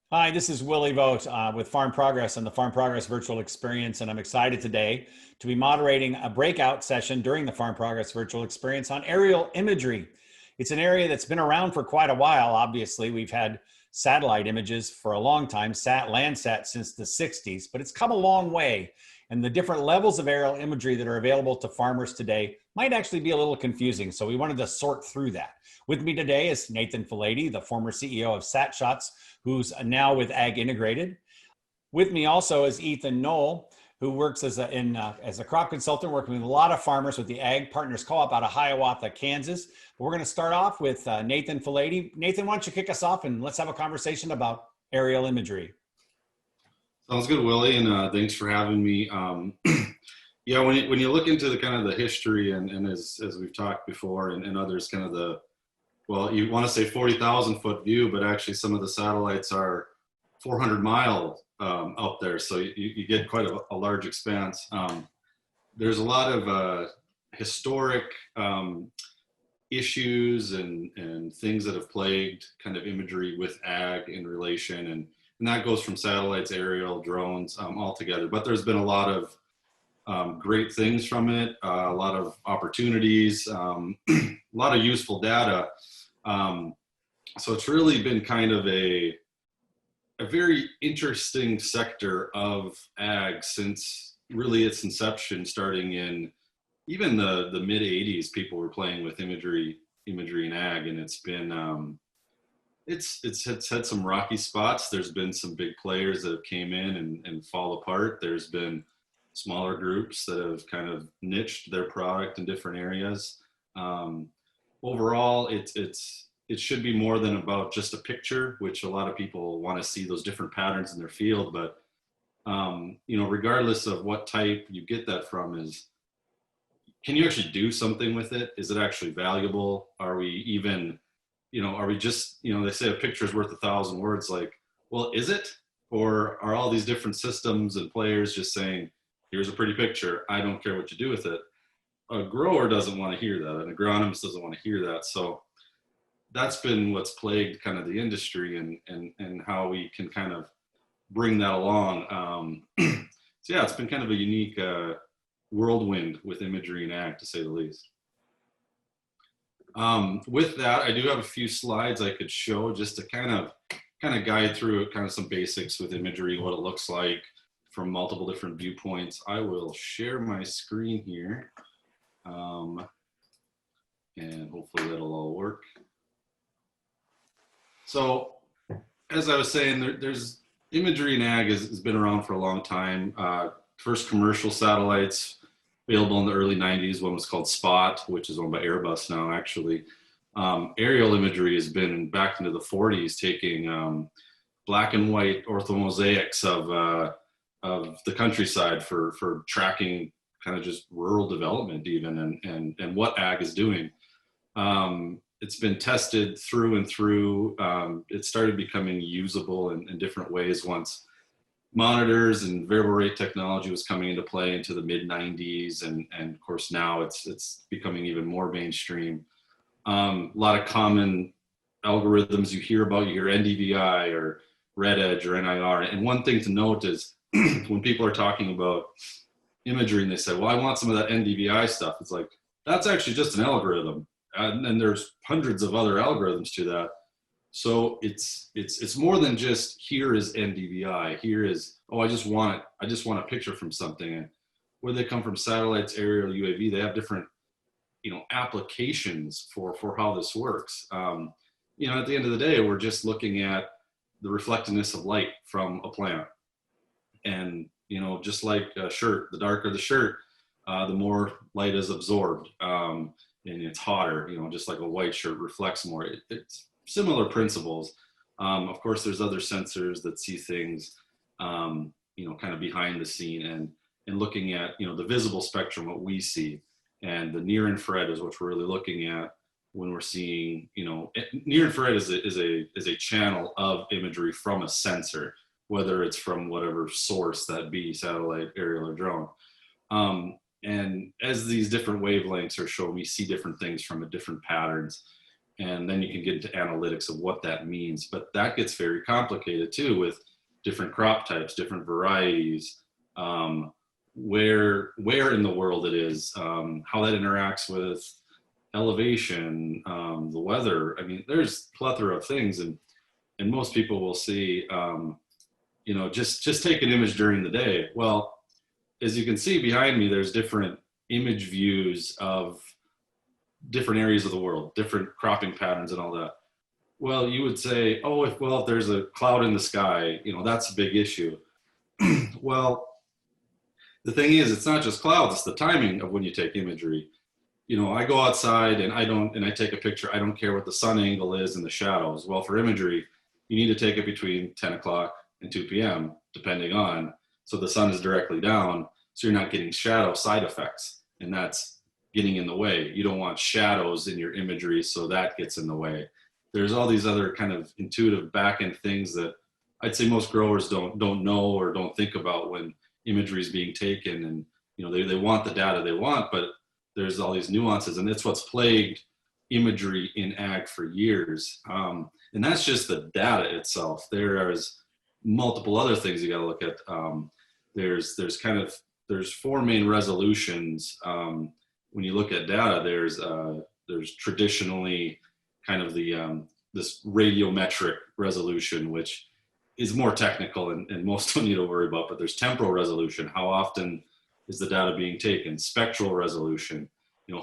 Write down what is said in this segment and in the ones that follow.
Hi, this is Willie Vogt with Farm Progress and the Farm Progress Virtual Experience, and I'm excited today to be moderating a breakout session during the Farm Progress Virtual Experience on aerial imagery. It's an area that's been around for quite a while. Obviously, we've had satellite images for a long time, Landsat since the 60s, but it's come a long way. And the different levels of aerial imagery that are available to farmers today might actually be a little confusing. So we wanted to sort through that. With me today is Nathan Filady, the former CEO of SatShots, who's now with Ag Integrated. With me also is Ethan Knoll, who works as a crop consultant, working with a lot of farmers with the Ag Partners Co-op out of Hiawatha, Kansas. But we're going to start off with Nathan Filady. Nathan, why don't you kick us off and let's have a conversation about aerial imagery. Sounds good, Willie, and thanks for having me. Yeah, when you look into the kind of the history and as we've talked before and others, kind of well, you want to say 40,000 foot view, but actually some of the satellites are 400 mile up there, so you get quite a large expanse. There's a lot of historic issues and things that have plagued kind of imagery with ag in relation, and that goes from satellites, aerial, drones, all together. But there's been a lot of great things from it, a lot of opportunities, a lot of useful data. So it's really been kind of a very interesting sector of ag since really its inception, starting in even the mid 80s. People were playing with imagery in ag, and it's been it's had some rocky spots. There's been some big players that have came in and fall apart. There's been smaller groups that have kind of niched their product in different areas. Overall, it should be more than about just a picture, which a lot of people want to see those different patterns in their field. But regardless of what type you get that from, is can you actually do something with it? Is it actually valuable? Are we even are we just, they say a picture is worth 1,000 words. Like, well, is it? Or are all these different systems and players just saying, here's a pretty picture, I don't care what you do with it? A grower doesn't want to hear that. An agronomist doesn't want to hear that. So that's been what's plagued kind of the industry and how we can kind of bring that along. So yeah, it's been kind of a unique whirlwind with imagery and ag, to say the least. With that, I do have a few slides I could show just to kind of guide through it, kind of some basics with imagery, what it looks like from multiple different viewpoints. I will share my screen here, and hopefully that'll all work. So, as I was saying, there's imagery in ag has been around for a long time. First commercial satellites available in the early 90s. One was called Spot, which is owned by Airbus now, actually. Aerial imagery has been back into the 40s, taking black and white orthomosaics of the countryside for tracking kind of just rural development even, and what ag is doing. It's been tested through and through. It started becoming usable in different ways once monitors and variable rate technology was coming into play into the mid 90s, and of course now it's becoming even more mainstream. A lot of common algorithms you hear about, you hear NDVI or Red Edge or NIR, and one thing to note is when people are talking about imagery and they say, well, I want some of that NDVI stuff, it's like, that's actually just an algorithm, and there's hundreds of other algorithms to that. So it's more than just, here is NDVI, here is, oh, I just want a picture from something. And where they come from, satellites, aerial, UAV, they have different applications for how this works. At the end of the day, we're just looking at the reflectiveness of light from a plant. And just like a shirt, the darker the shirt, the more light is absorbed, and it's hotter. Just like a white shirt reflects more. It's similar principles. Of course, there's other sensors that see things, kind of behind the scene, and looking at, the visible spectrum, what we see, and the near infrared is what we're really looking at when we're seeing, near infrared is a channel of imagery from a sensor, whether it's from whatever source that be, satellite, aerial, or drone. And as these different wavelengths are shown, we see different things from different patterns. And then you can get into analytics of what that means. But that gets very complicated too, with different crop types, different varieties, where in the world it is, how that interacts with elevation, the weather. I mean, there's a plethora of things, and most people will see, just take an image during the day. Well, as you can see behind me, there's different image views of different areas of the world, different cropping patterns and all that. Well, you would say, oh, if there's a cloud in the sky, that's a big issue. Well, the thing is, it's not just clouds, it's the timing of when you take imagery. I go outside and I take a picture, I don't care what the sun angle is and the shadows. Well, for imagery, you need to take it between 10 o'clock and 2 p.m., depending on, so the sun is directly down, so you're not getting shadow side effects, and that's getting in the way. You don't want shadows in your imagery, so that gets in the way. There's all these other kind of intuitive back-end things that I'd say most growers don't know or don't think about when imagery is being taken, and they want the data they want, but there's all these nuances, and it's what's plagued imagery in ag for years. And that's just the data itself. There's multiple other things you got to look at. There's four main resolutions. When you look at data, there's traditionally kind of the this radiometric resolution, which is more technical and most don't need to worry about, but there's temporal resolution. How often is the data being taken? Spectral resolution,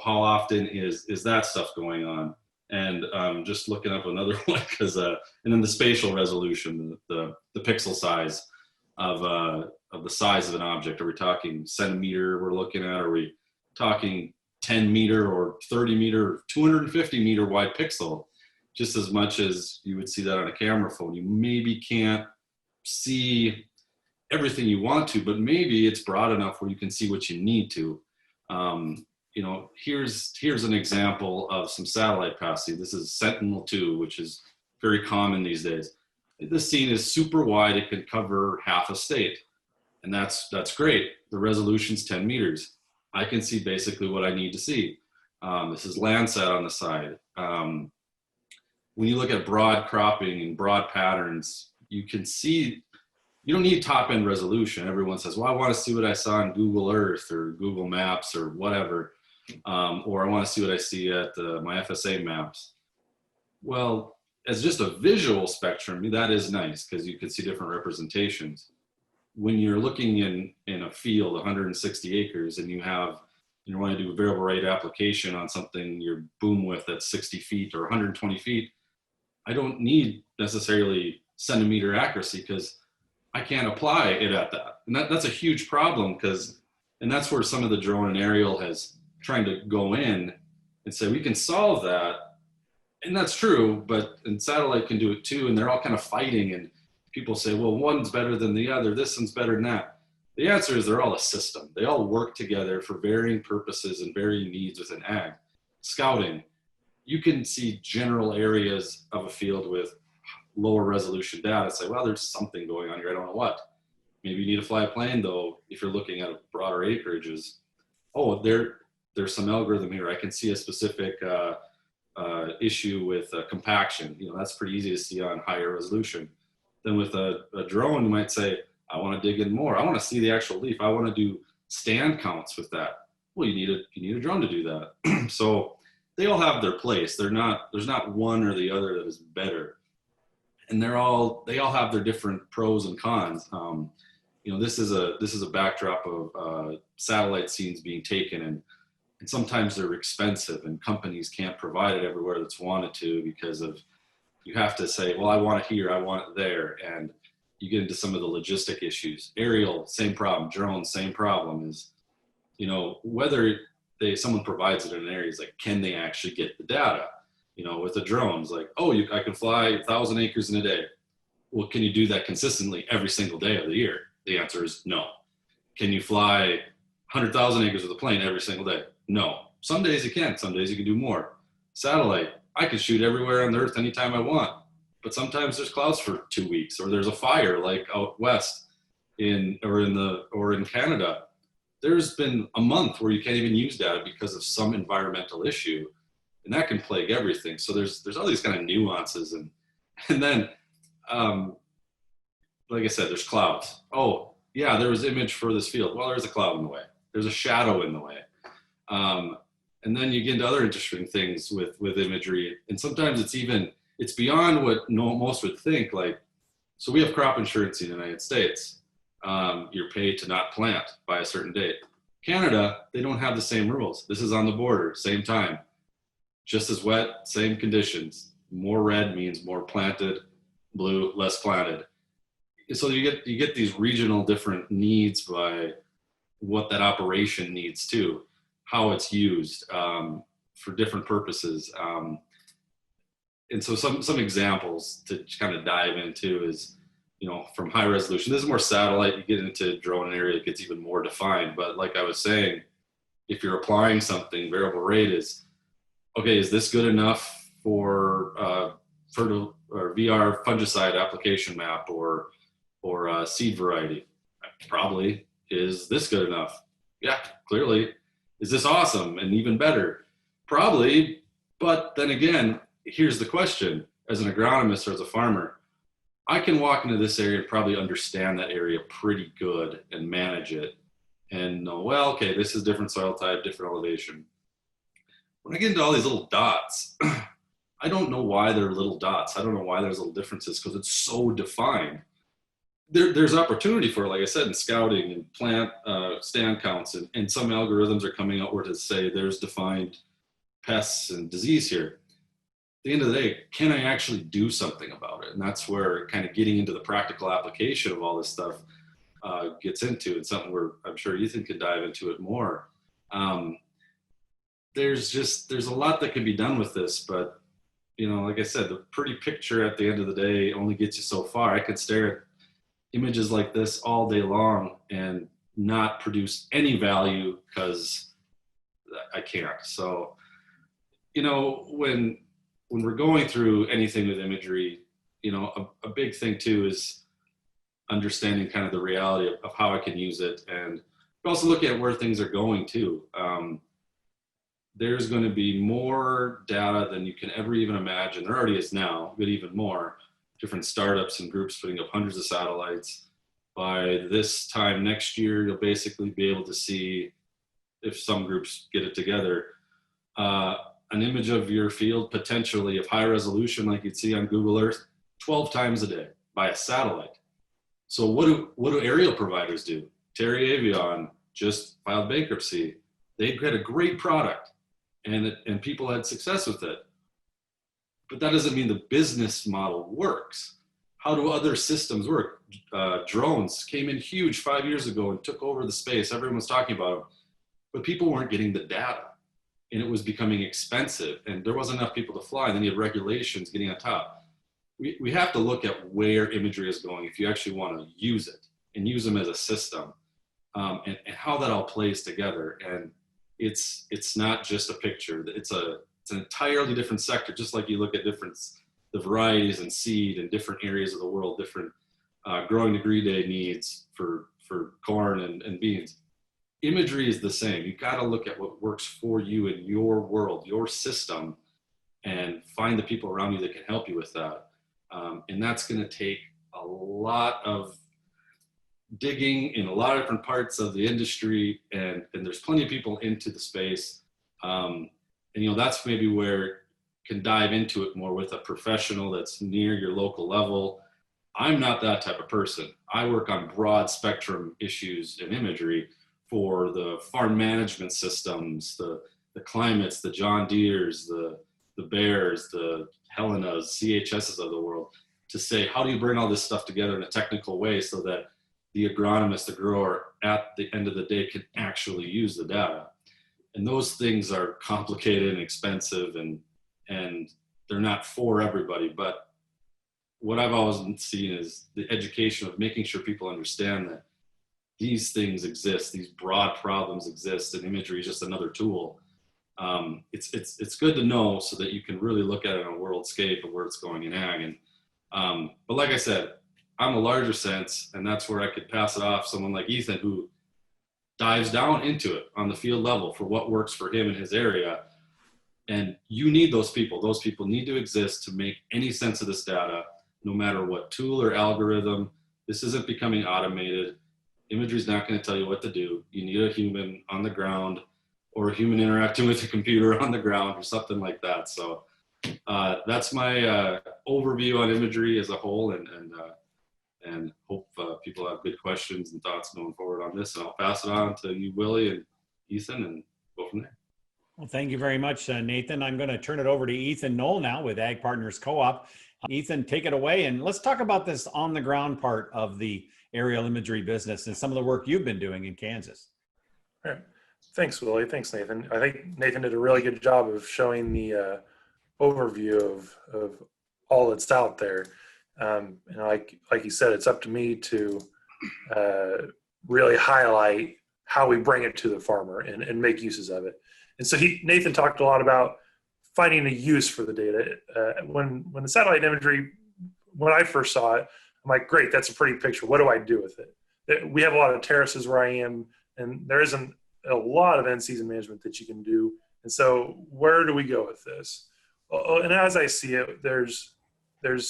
how often is that stuff going on? And just looking up another one, because and then the spatial resolution, the pixel size of the size of an object. Are we talking centimeter we're looking at? Are we talking 10 meter or 30 meter, 250 meter wide pixel? Just as much as you would see that on a camera phone. You maybe can't see everything you want to, but maybe it's broad enough where you can see what you need to. Here's an example of some satellite passing. This is Sentinel-2, which is very common these days. This scene is super wide. It could cover half a state, and that's great. The resolution's 10 meters. I can see basically what I need to see. This is Landsat on the side. When you look at broad cropping and broad patterns, you can see, you don't need top end resolution. Everyone says, well, I want to see what I saw in Google Earth or Google Maps or whatever. Or I want to see what I see at my FSA maps. Well, as just a visual spectrum, that is nice because you can see different representations. When you're looking in a field, 160 acres, and you want to do a variable rate application on something you're boom with at 60 feet or 120 feet, I don't need necessarily centimeter accuracy because I can't apply it at that. And that's a huge problem and that's where some of the drone and aerial has trying to go in and say, we can solve that. And that's true, and satellite can do it too. And they're all kind of fighting, and people say, well, one's better than the other. This one's better than that. The answer is they're all a system. They all work together for varying purposes and varying needs within ag. Scouting, you can see general areas of a field with lower resolution data, say, well, there's something going on here. I don't know what. Maybe you need to fly a plane, though, if you're looking at broader acreages. Oh, there's some algorithm here. I can see a specific issue with compaction. That's pretty easy to see on higher resolution. Then with a drone, you might say, I want to dig in more. I want to see the actual leaf. I want to do stand counts with that. Well, you need a drone to do that. So they all have their place. There's not one or the other that is better. And they all have their different pros and cons. This is a backdrop of satellite scenes being taken, and sometimes they're expensive, and companies can't provide it everywhere that's wanted to because of, you have to say, well, I want it here, I want it there, and you get into some of the logistic issues. Aerial, same problem. Drone, same problem. Is whether someone provides it in an area, is like, can they actually get the data? With the drones, like, I can fly 1,000 acres in a day. Well, can you do that consistently every single day of the year? The answer is no. Can you fly 100,000 acres with a plane every single day? No. Some days you can, some days you can do more. Satellite, I can shoot everywhere on the earth anytime I want, but sometimes there's clouds for 2 weeks, or there's a fire like out west in Canada. There's been a month where you can't even use data because of some environmental issue. and that can plague everything. So there's all these kind of nuances, and then like I said, there's clouds. Oh yeah, there was image for this field. Well, there's a cloud in the way. There's a shadow in the way. And then you get into other interesting things with imagery, and sometimes it's beyond what most would think. Like, so we have crop insurance in the United States. You're paid to not plant by a certain date. Canada, they don't have the same rules. This is on the border, same time, just as wet, same conditions. More red means more planted, blue less planted. So you get these regional different needs by what that operation needs too, how it's used for different purposes. And so some examples to kind of dive into is, from high resolution. This is more satellite. You get into drone area, it gets even more defined. But like I was saying, if you're applying something, variable rate is, okay, is this good enough for fertile or VR fungicide application map or seed variety? Probably. Is this good enough? Yeah, clearly. Is this awesome and even better? Probably. But then again, here's the question. As an agronomist or as a farmer, I can walk into this area and probably understand that area pretty good and manage it and know, well, okay, this is different soil type, different elevation. When I get into all these little dots, I don't know why they're little dots. I don't know why there's little differences because it's so defined. There's opportunity for it, like I said, in scouting and plant stand counts, and some algorithms are coming out where to say there's defined pests and disease here. At the end of the day, can I actually do something about it? And that's where kind of getting into the practical application of all this stuff gets into, and something where I'm sure Ethan can dive into it more. There's a lot that can be done with this, but like I said, the pretty picture at the end of the day only gets you so far. I could stare at images like this all day long and not produce any value because I can't. So, when we're going through anything with imagery, a big thing too is understanding kind of the reality of how I can use it, and also look at where things are going too. There's going to be more data than you can ever even imagine. There already is now, but even more. Different startups and groups putting up hundreds of satellites. By this time next year, you'll basically be able to see, if some groups get it together, an image of your field potentially of high resolution like you'd see on Google Earth 12 times a day by a satellite. So what do aerial providers do? Terry Avion just filed bankruptcy. They had a great product and people had success with it. But that doesn't mean the business model works. How do other systems work? Drones came in huge 5 years ago and took over the space. Everyone was talking about them, but people weren't getting the data. And it was becoming expensive, and there wasn't enough people to fly. And then you had regulations getting on top. We have to look at where imagery is going if you actually want to use it and use them as a system, and how that all plays together. And it's not just a picture. It's an entirely different sector. Just like you look at the varieties and seed in different areas of the world, different growing degree day needs for corn and beans. Imagery is the same. You got to look at what works for you in your world, your system, and find the people around you that can help you with that. And that's going to take a lot of digging in a lot of different parts of the industry, and there's plenty of people into the space. And that's maybe where you can dive into it more with a professional that's near your local level. I'm not that type of person. I work on broad spectrum issues in imagery for the farm management systems, the climates, the John Deeres, the Bears, the Helenas, CHSs of the world, to say, how do you bring all this stuff together in a technical way so that the agronomist, the grower, at the end of the day can actually use the data? And those things are complicated and expensive, and they're not for everybody. But what I've always seen is the education of making sure people understand that these things exist, these broad problems exist, and imagery is just another tool. It's good to know so that you can really look at it on a world scape of where it's going in ag. And but like I said, I'm a larger sense, and that's where I could pass it off someone like Ethan, who dives down into it on the field level for what works for him in his area. And you need those people. Those people need to exist to make any sense of this data, no matter what tool or algorithm. This isn't becoming automated. Imagery is not going to tell you what to do. You need a human on the ground, or a human interacting with a computer on the ground, or something like that. So that's my overview on imagery as a whole, and hope people have good questions and thoughts going forward on this. And I'll pass it on to you, Willie and Ethan, and go from there. Well, thank you very much, Nathan. I'm going to turn it over to Ethan Knoll now with Ag Partners Co-op. Ethan, take it away, and let's talk about this on the ground part of the aerial imagery business and some of the work you've been doing in Kansas. All right. Thanks, Willie. Thanks, Nathan. I think Nathan did a really good job of showing the overview of all that's out there. And like you said, it's up to me to really highlight how we bring it to the farmer and make uses of it. And so Nathan talked a lot about finding a use for the data. When the satellite imagery, when I first saw it, I'm like, great, that's a pretty picture. What do I do with it? We have a lot of terraces where I am, and there isn't a lot of in-season management that you can do. And so where do we go with this? And as I see it, there's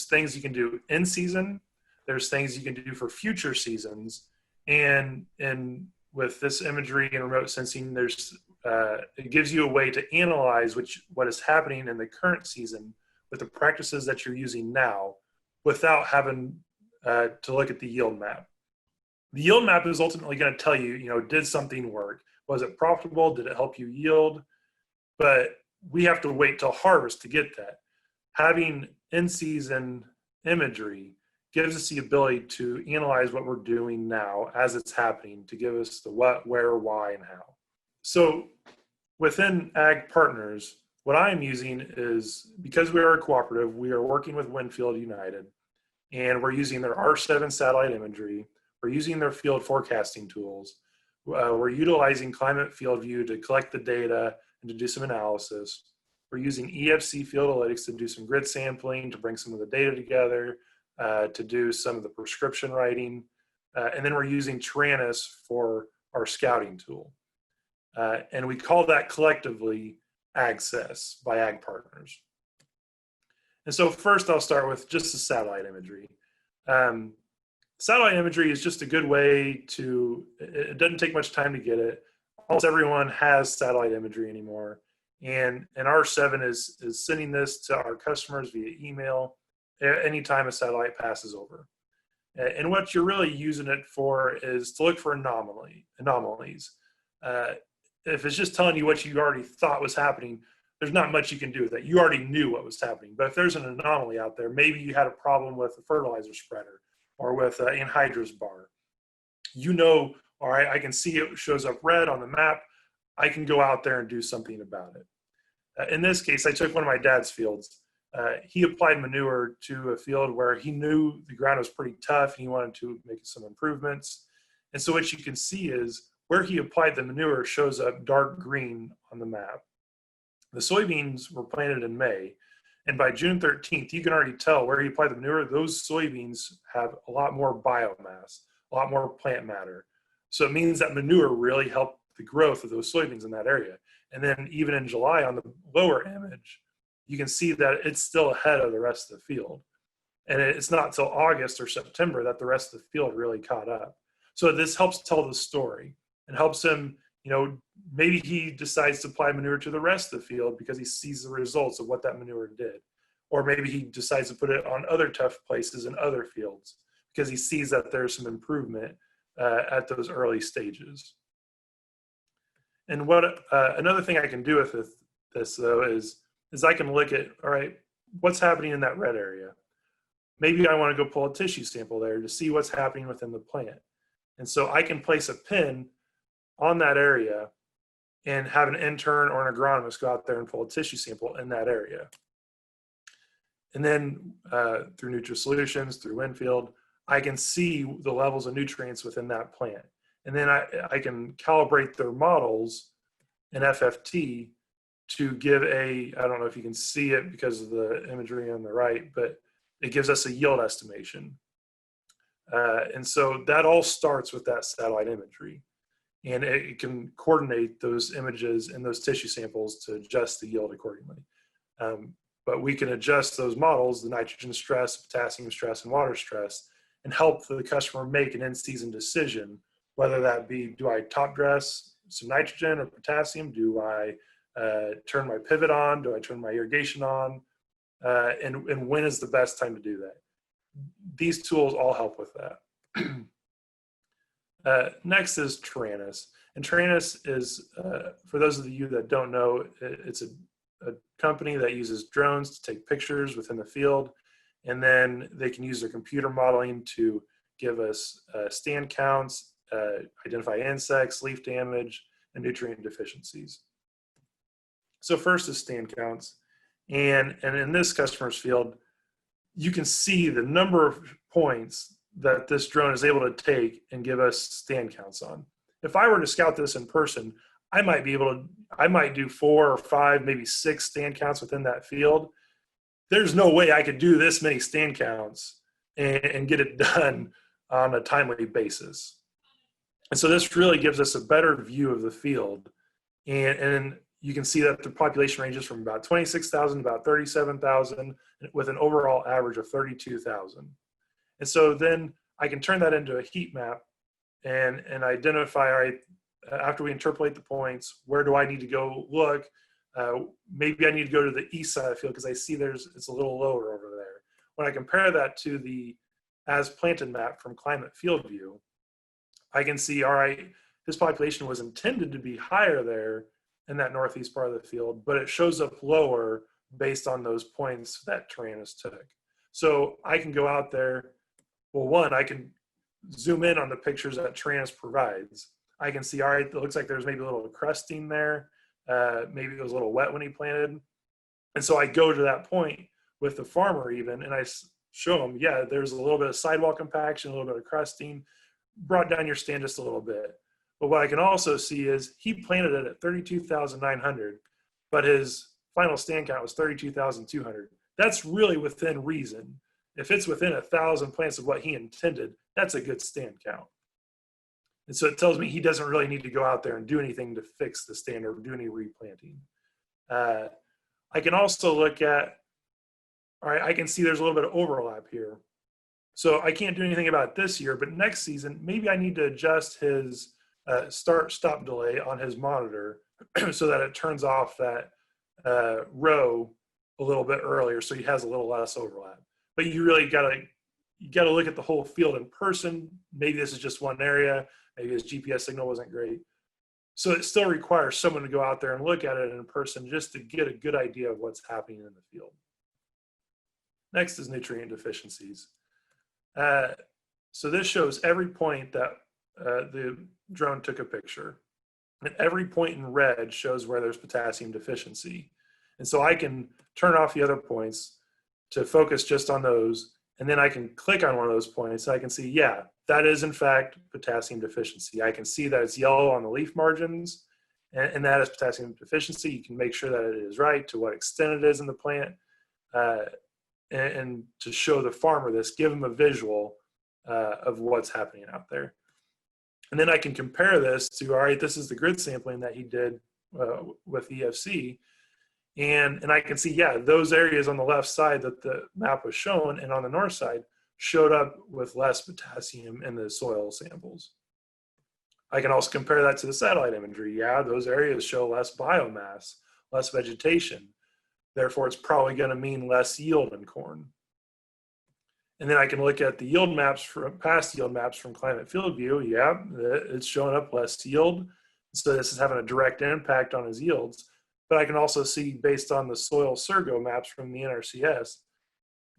things you can do in season. There's things you can do for future seasons. And with this imagery and remote sensing, it gives you a way to analyze what is happening in the current season with the practices that you're using now without having to look at the yield map. The yield map is ultimately going to tell you, did something work? Was it profitable? Did it help you yield? But we have to wait till harvest to get that. Having in-season imagery gives us the ability to analyze what we're doing now as it's happening to give us the what, where, why, and how. So within Ag Partners, what I'm using is, because we are a cooperative, we are working with Winfield United, and we're using their R7 satellite imagery. We're using their field forecasting tools. We're utilizing Climate Field View to collect the data and to do some analysis. We're using EFC Field Analytics to do some grid sampling, to bring some of the data together, to do some of the prescription writing. And then we're using Tyrannus for our scouting tool. And we call that collectively Access by Ag Partners. And so first I'll start with just the satellite imagery. Satellite imagery is just a good way it doesn't take much time to get it. Almost everyone has satellite imagery anymore. And R7 is sending this to our customers via email anytime a satellite passes over. And what you're really using it for is to look for anomalies. If it's just telling you what you already thought was happening, there's not much you can do with that. You already knew what was happening. But if there's an anomaly out there, maybe you had a problem with a fertilizer spreader or with an anhydrous bar. All right, I can see it shows up red on the map. I can go out there and do something about it. In this case, I took one of my dad's fields. He applied manure to a field where he knew the ground was pretty tough and he wanted to make some improvements. And so what you can see is where he applied the manure shows up dark green on the map. The soybeans were planted in May, and by June 13th, you can already tell where he applied the manure. Those soybeans have a lot more biomass, a lot more plant matter. So it means that manure really helped the growth of those soybeans in that area. And then even in July on the lower image, you can see that it's still ahead of the rest of the field. And it's not till August or September that the rest of the field really caught up. So this helps tell the story and helps him, maybe he decides to apply manure to the rest of the field because he sees the results of what that manure did. Or maybe he decides to put it on other tough places in other fields because he sees that there's some improvement at those early stages. And what another thing I can do with this though is I can look at, all right, what's happening in that red area? Maybe I want to go pull a tissue sample there to see what's happening within the plant. And so I can place a pin on that area and have an intern or an agronomist go out there and pull a tissue sample in that area. And then through NutriSolutions, through Winfield, I can see the levels of nutrients within that plant. And then I can calibrate their models in FFT to give I don't know if you can see it because of the imagery on the right, but it gives us a yield estimation. And so that all starts with that satellite imagery. and it can coordinate those images and those tissue samples to adjust the yield accordingly. But we can adjust those models, the nitrogen stress, potassium stress, and water stress, and help the customer make an in-season decision, whether that be, do I top dress some nitrogen or potassium? Do I turn my pivot on? Do I turn my irrigation on? And when is the best time to do that? These tools all help with that. Next is Taranis. And Taranis is, for those of you that don't know, it's a company that uses drones to take pictures within the field, and then they can use their computer modeling to give us stand counts, identify insects, leaf damage, and nutrient deficiencies. So first is stand counts. And in this customer's field, you can see the number of points that this drone is able to take and give us stand counts on. If I were to scout this in person, I might do 4 or 5, maybe 6 stand counts within that field. There's no way I could do this many stand counts and get it done on a timely basis. And so this really gives us a better view of the field. And you can see that the population ranges from about 26,000 to about 37,000 with an overall average of 32,000. And so then I can turn that into a heat map and identify, all right, after we interpolate the points, where do I need to go look? Maybe I need to go to the east side of the field because I see it's a little lower over there. When I compare that to the as planted map from Climate Field View, I can see, all right, this population was intended to be higher there in that northeast part of the field, but it shows up lower based on those points that Taranis took. So I can go out there. Well, one, I can zoom in on the pictures that Taranis provides. I can see, all right, it looks like there's maybe a little crusting there. Maybe it was a little wet when he planted. And so I go to that point with the farmer even, and I show him, yeah, there's a little bit of sidewall compaction, a little bit of crusting, brought down your stand just a little bit. But what I can also see is he planted it at 32,900, but his final stand count was 32,200. That's really within reason. If it's within 1,000 plants of what he intended, that's a good stand count. And so it tells me he doesn't really need to go out there and do anything to fix the stand or do any replanting. I can also look at, all right, I can see there's a little bit of overlap here. So I can't do anything about it this year, but next season, maybe I need to adjust his start-stop delay on his monitor so that it turns off that row a little bit earlier so he has a little less overlap. But you really got to look at the whole field in person. Maybe this is just one area. Maybe his GPS signal wasn't great. So it still requires someone to go out there and look at it in person just to get a good idea of what's happening in the field. Next is nutrient deficiencies. So this shows every point that the drone took a picture. And every point in red shows where there's potassium deficiency. And so I can turn off the other points to focus just on those. And then I can click on one of those points. And I can see, yeah, that is in fact potassium deficiency. I can see that it's yellow on the leaf margins, and that is potassium deficiency. You can make sure that it is right, to what extent it is in the plant, and to show the farmer this, give him a visual of what's happening out there. And then I can compare this to, all right, this is the grid sampling that he did with EFC. And I can see, yeah, those areas on the left side that the map was shown and on the north side showed up with less potassium in the soil samples. I can also compare that to the satellite imagery. Yeah, those areas show less biomass, less vegetation. Therefore, it's probably going to mean less yield in corn. And then I can look at the yield maps from past yield maps from Climate Field View. Yeah, it's showing up less yield. So this is having a direct impact on his yields. But I can also see, based on the soil Sergo maps from the NRCS,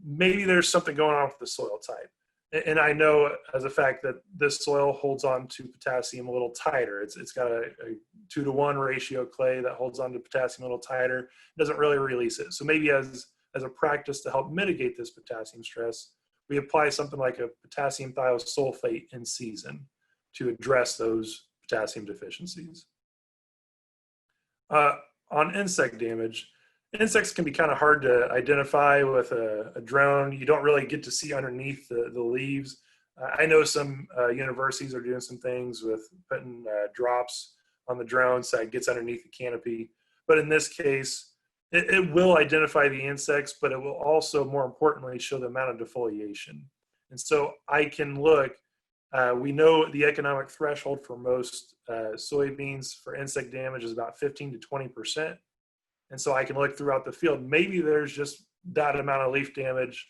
maybe there's something going on with the soil type. And I know as a fact that this soil holds on to potassium a little tighter. It's got a 2-to-1 ratio clay that holds on to potassium a little tighter. It doesn't really release it. So maybe as a practice to help mitigate this potassium stress, we apply something like a potassium thiosulfate in season to address those potassium deficiencies. On insect damage, insects can be kind of hard to identify with a drone. You don't really get to see underneath the leaves. I know some universities are doing some things with putting drops on the drone so it gets underneath the canopy. But in this case, it will identify the insects, but it will also, more importantly, show the amount of defoliation. And so I can look, we know the economic threshold for most soybeans for insect damage is about 15 to 20%. And so I can look throughout the field. Maybe there's just that amount of leaf damage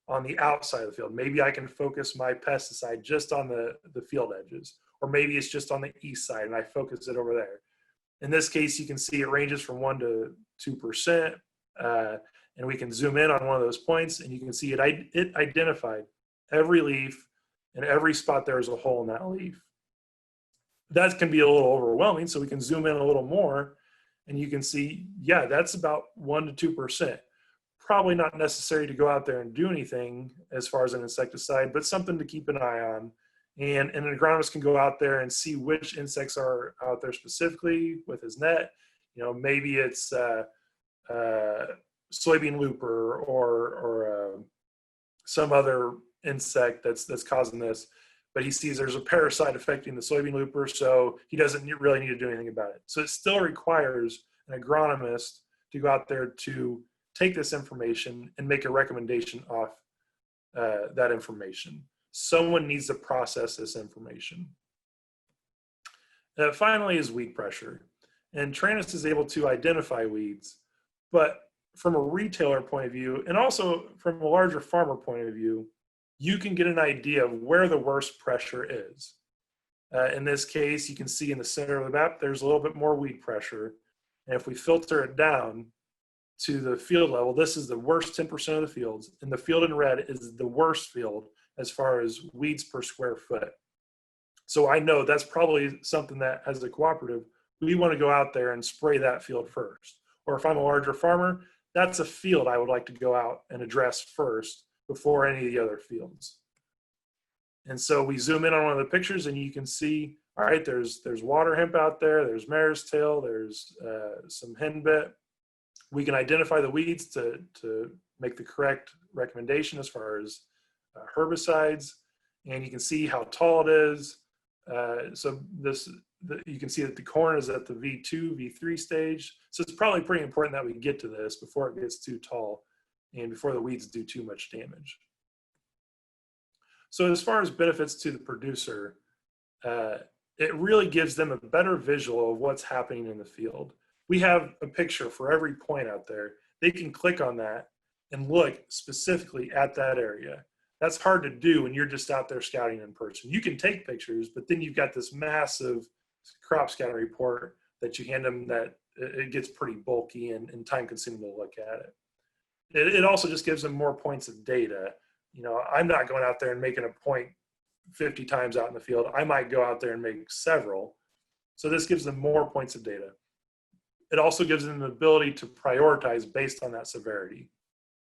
on the outside of the field. Maybe I can focus my pesticide just on the field edges, or maybe it's just on the east side and I focus it over there. In this case, you can see it ranges from 1 to 2%, and we can zoom in on one of those points, and you can see it identified every leaf, and every spot there is a hole in that leaf. That can be a little overwhelming, so we can zoom in a little more, and you can see, yeah, that's about 1 to 2%. Probably not necessary to go out there and do anything as far as an insecticide, but something to keep an eye on. And an agronomist can go out there and see which insects are out there specifically with his net. Maybe it's soybean looper or some other insect that's causing this. But he sees there's a parasite affecting the soybean looper, so he doesn't really need to do anything about it. So it still requires an agronomist to go out there to take this information and make a recommendation off that information. Someone needs to process this information. Finally is weed pressure. And Tranus is able to identify weeds, but from a retailer point of view, and also from a larger farmer point of view, you can get an idea of where the worst pressure is. In this case, you can see in the center of the map, there's a little bit more weed pressure. And if we filter it down to the field level, this is the worst 10% of the fields, and the field in red is the worst field as far as weeds per square foot. So I know that's probably something that, as a cooperative, we want to go out there and spray that field first. Or if I'm a larger farmer, that's a field I would like to go out and address first before any of the other fields. And so we zoom in on one of the pictures and you can see, all right, there's water hemp out there, there's mare's tail, there's some henbit. We can identify the weeds to make the correct recommendation as far as herbicides, and you can see how tall it is. You can see that the corn is at the V2, V3 stage. So it's probably pretty important that we get to this before it gets too tall and before the weeds do too much damage. So as far as benefits to the producer, it really gives them a better visual of what's happening in the field. We have a picture for every point out there. They can click on that and look specifically at that area. That's hard to do when you're just out there scouting in person. You can take pictures, but then you've got this massive crop scouting report that you hand them that it gets pretty bulky and time consuming to look at it. It also just gives them more points of data. I'm not going out there and making a point 50 times out in the field. I might go out there and make several. So this gives them more points of data. It also gives them the ability to prioritize based on that severity.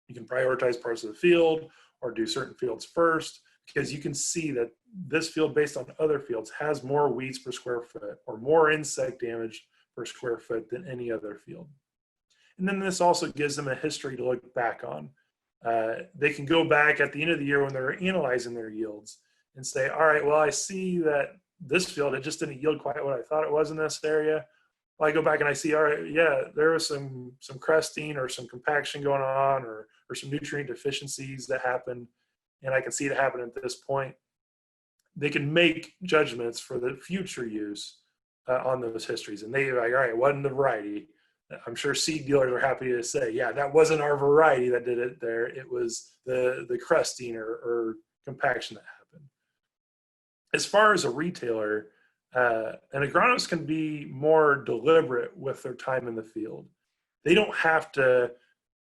You can prioritize parts of the field or do certain fields first, because you can see that this field based on other fields has more weeds per square foot or more insect damage per square foot than any other field. And then this also gives them a history to look back on. They can go back at the end of the year when they're analyzing their yields and say, all right, well, I see that this field, it just didn't yield quite what I thought it was in this area. Well, I go back and I see, all right, yeah, there was some cresting or some compaction going on or some nutrient deficiencies that happened, and I can see it happen at this point. They can make judgments for the future use on those histories. And they're like, all right, it wasn't the variety. I'm sure seed dealers are happy to say, yeah, that wasn't our variety that did it there. It was the crusting or compaction that happened. As far as a retailer, an agronomist can be more deliberate with their time in the field. They don't have to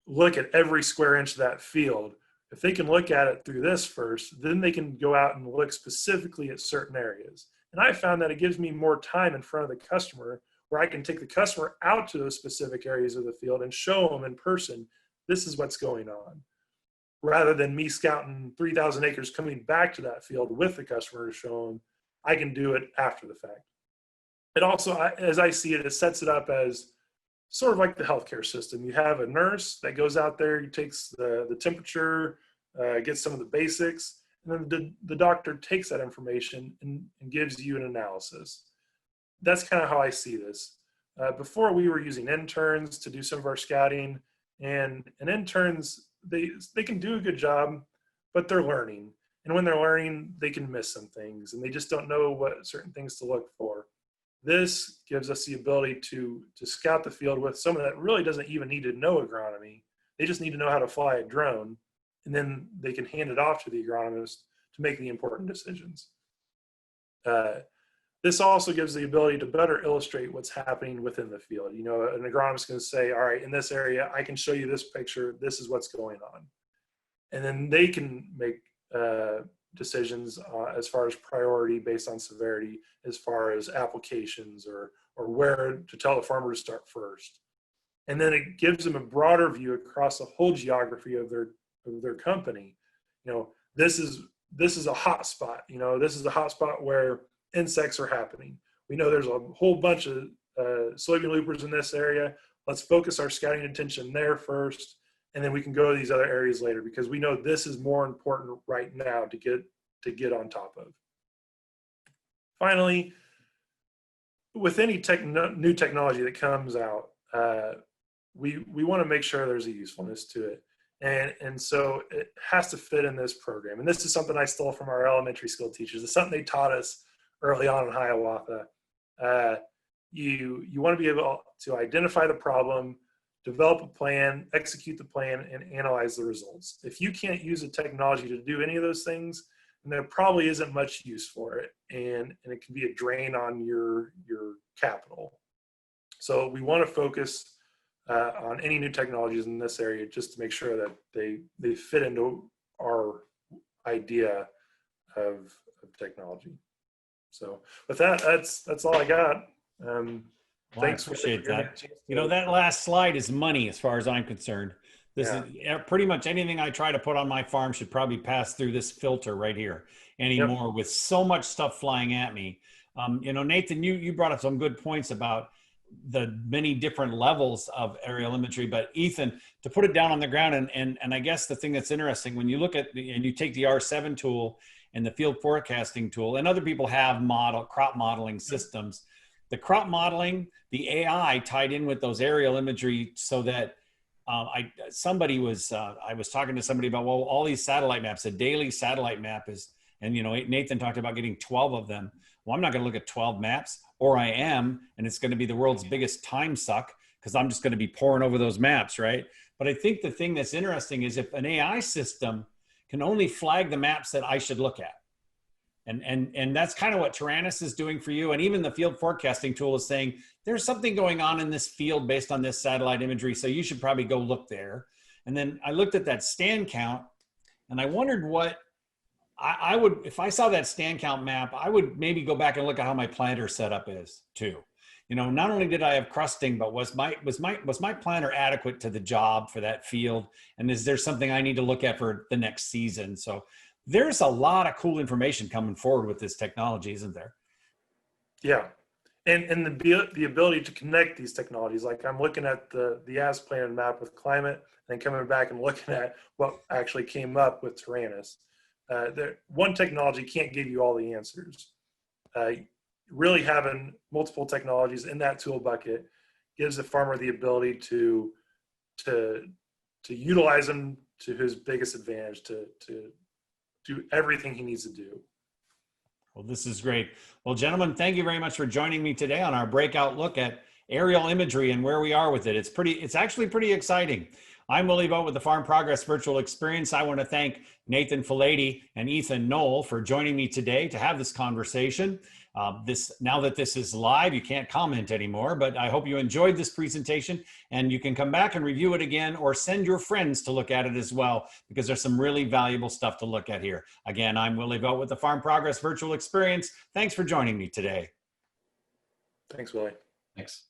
look at every square inch of that field. If they can look at it through this first, then they can go out and look specifically at certain areas. And I found that it gives me more time in front of the customer where I can take the customer out to those specific areas of the field and show them in person, this is what's going on. Rather than me scouting 3,000 acres coming back to that field with the customer to show them, I can do it after the fact. It also, as I see it, it sets it up as sort of like the healthcare system. You have a nurse that goes out there, he takes the temperature, gets some of the basics, and then the doctor takes that information and gives you an analysis. That's kind of how I see this. Before, we were using interns to do some of our scouting, and interns, they can do a good job, but they're learning. And when they're learning, they can miss some things, and they just don't know what certain things to look for. This gives us the ability to scout the field with someone that really doesn't even need to know agronomy. They just need to know how to fly a drone, and then they can hand it off to the agronomist to make the important decisions. This also gives the ability to better illustrate what's happening within the field. You know, an agronomist can say, all right, in this area, I can show you this picture, this is what's going on. And then they can make decisions as far as priority based on severity, as far as applications or where to tell the farmer to start first. And then it gives them a broader view across the whole geography of their company. You know, this is a hot spot. You know, this is a hot spot where insects are happening. We know there's a whole bunch of soybean loopers in this area. Let's focus our scouting attention there first, and then we can go to these other areas later, because we know this is more important right now to get on top of. Finally, with any new technology that comes out, we want to make sure there's a usefulness to it. And so it has to fit in this program. And this is something I stole from our elementary school teachers. It's something they taught us early on in Hiawatha. You want to be able to identify the problem, develop a plan, execute the plan, and analyze the results. If you can't use a technology to do any of those things, then there probably isn't much use for it. And it can be a drain on your capital. So we want to focus on any new technologies in this area, just to make sure that they fit into our idea of technology. So with that, that's all I got. Well, thanks. I appreciate that. You know, that last slide is money as far as I'm concerned. This is pretty much anything I try to put on my farm should probably pass through this filter right here anymore. Yep. With so much stuff flying at me. You know, Nathan, you brought up some good points about the many different levels of aerial imagery, but Ethan, to put it down on the ground, and I guess the thing that's interesting, when you look at and you take the R7 tool and the field forecasting tool, and other people have crop modeling systems, the crop modeling, the AI tied in with those aerial imagery, so that I was talking to somebody about, well, all these satellite maps, a daily satellite map is, and you know, Nathan talked about getting 12 of them. Well, I'm not going to look at 12 maps, or I am, and it's going to be the world's biggest time suck, because I'm just going to be pouring over those maps, right? But I think the thing that's interesting is if an AI system can only flag the maps that I should look at. And that's kind of what Taranis is doing for you. And even the field forecasting tool is saying, there's something going on in this field based on this satellite imagery, so you should probably go look there. And then I looked at that stand count, and I wondered what I would, if I saw that stand count map, I would maybe go back and look at how my planter setup is too. You know, not only did I have crusting, but was my planter adequate to the job for that field? And is there something I need to look at for the next season? So there's a lot of cool information coming forward with this technology, isn't there? Yeah. And the ability to connect these technologies, like I'm looking at the as planned map with climate, and coming back and looking at what actually came up with Taranis. One technology can't give you all the answers. Really having multiple technologies in that tool bucket gives the farmer the ability to utilize them to his biggest advantage, to do everything he needs to do. Well, this is great. Well, gentlemen, thank you very much for joining me today on our breakout look at aerial imagery and where we are with it. It's actually pretty exciting. I'm Willie Vogt with the Farm Progress Virtual Experience. I want to thank Nathan Filady and Ethan Knoll for joining me today to have this conversation. Now that this is live, you can't comment anymore, but I hope you enjoyed this presentation, and you can come back and review it again, or send your friends to look at it as well, because there's some really valuable stuff to look at here. Again, I'm Willie Vogt with the Farm Progress Virtual Experience. Thanks for joining me today. Thanks, Willie. Thanks.